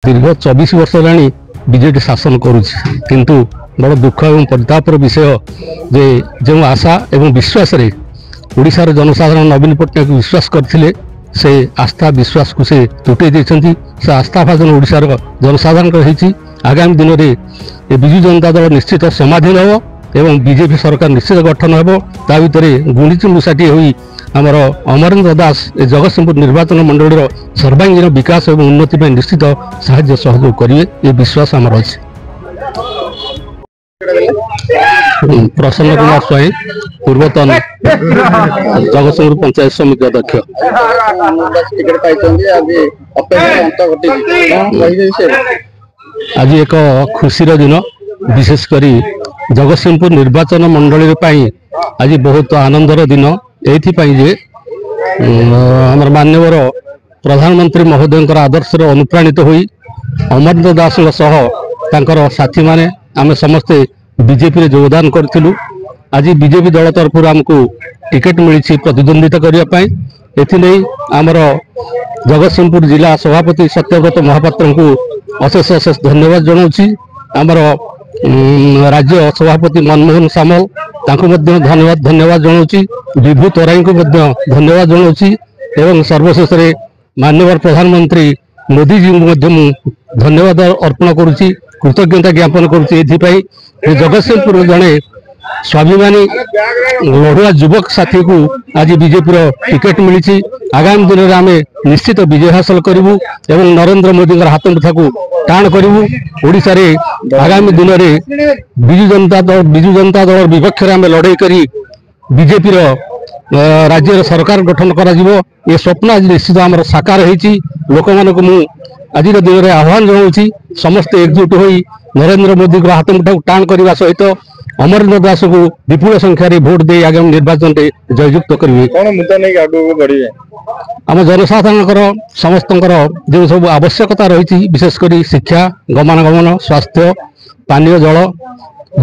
दीर्घ 24 वर्ष हेलाणी बीजेडी शासन करुछि किंतु बड़ दुख एवं परितापर विषय जे जो आशा एवं विश्वास रे ओडिशार जनसाधारण नवीन पट्टनायक विश्वास करथिले से आस्था विश्वास को से तुटे देछंती। से आस्था भाजन ओडिशार जनसाधारण रही। आगामी दिन में विजु जनता दल निश्चित समाधीन हो एवं बीजेपी सरकार निश्चित गठन हो। ता भितर गुंडीची मुसाटी होई आमर अमरेंद्र दास जगतसिंहपुर निर्वाचन मंडल सर्वांगीन विकास और उन्नति में निश्चित साहाय्य सहयोग करेंगे ये विश्वास आमर अच्छे। प्रसन्न कुमार स्वाई पूर्वतन जगतसिंहपुर पंचायत समिति अध्यक्ष। आज एक खुशीर दिन विशेषकर जगतसिंहपुर निर्वाचन मंडल आज बहुत आनंदर दिन ये आमर मान्यवर प्रधानमंत्री महोदय आदर्श अनुप्राणित होई अमरेंद्र दास साथी माने आमे समस्ते बीजेपी रे योगदान करथिलु। आज बीजेपी दल तरफ आमको टिकेट मिली प्रतिद्वंदिता करने एथि आमर जगतसिंहपुर जिला सभापति सत्यव्रत महापात्र को अशेष अशेष धन्यवाद जनाऊँ। आमर राज्य सभापति मनमोहन सामल धन्यवाद जनाऊँ। विभू तराई को धन्यवाद जनाऊँ एवं सर्वशेष माननीय प्रधानमंत्री मोदी जी को धन्यवाद अर्पण करुच्ची कृतज्ञता ज्ञापन करुच्ची। जगतसिंहपुर जड़े स्वाभिमानी लड़ुआ युवक साथी को आज बीजेपी टिकेट मिली। आगामी दिन में आम निश्चित विजय हासिल करूँ एवं नरेंद्र मोदी हाथ मुठा को टाण करूँ। ओडिशा रे आगामी दिन में विजु जनता दल विपक्ष में आम लड़ाई करी बीजेपी राज्य सरकार गठन करा ये स्वप्न आज निश्चित आम साकार होती। लोक मान आज दिन में आह्वान जनाऊँ समस्ते एकजुट हो नरेंद्र मोदी को हाथ मुठा टाण करने सहित अमरेंद्र दास को विपुल संख्यार भोट दे आगामी निर्वाचन में जययुक्त करेंगे। आम जनसाधारण समस्त जो सब आवश्यकता रही विशेषकर शिक्षा गमनागमन स्वास्थ्य पानीय जल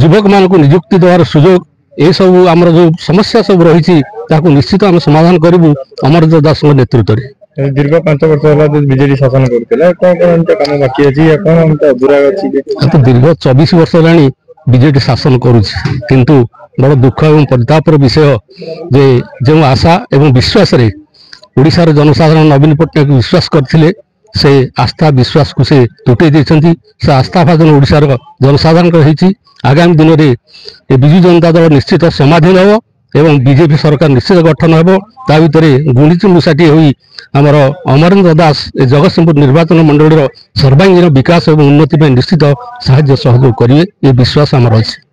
युवक मान को नियुक्ति देवार सुजोग ये सब आमर जो समस्या सब रही निश्चित आम समाधान करूँ अमरेंद्र दास नेतृत्व में। दीर्घ 5 वर्ष बीजेडी शासन कर दीर्घ 24 वर्ष हेलाणी बीजेडी शासन करुछि किंतु बड़ दुख एवं परितापर विषय जे जो आशा एवं विश्वास रे ओडिशार जनसाधारण नवीन पट्टनायक विश्वास करथिले से आस्था विश्वास को से तुटे देछंती। से आस्था भाजन ओडिशार जनसाधारण रही। आगामी दिन में विजु जनता दल निश्चित समाधीन हो एवं बीजेपी सरकार निश्चित गठन हो। ता भितर गुंडीची मुसाटी होई आमर अमरेंद्र दास जगतसिंहपुर निर्वाचन मंडल सर्वांगीन विकास और उन्नति में निश्चित साहाय्य सहयोग करेंगे ये विश्वास आमर अच्छे।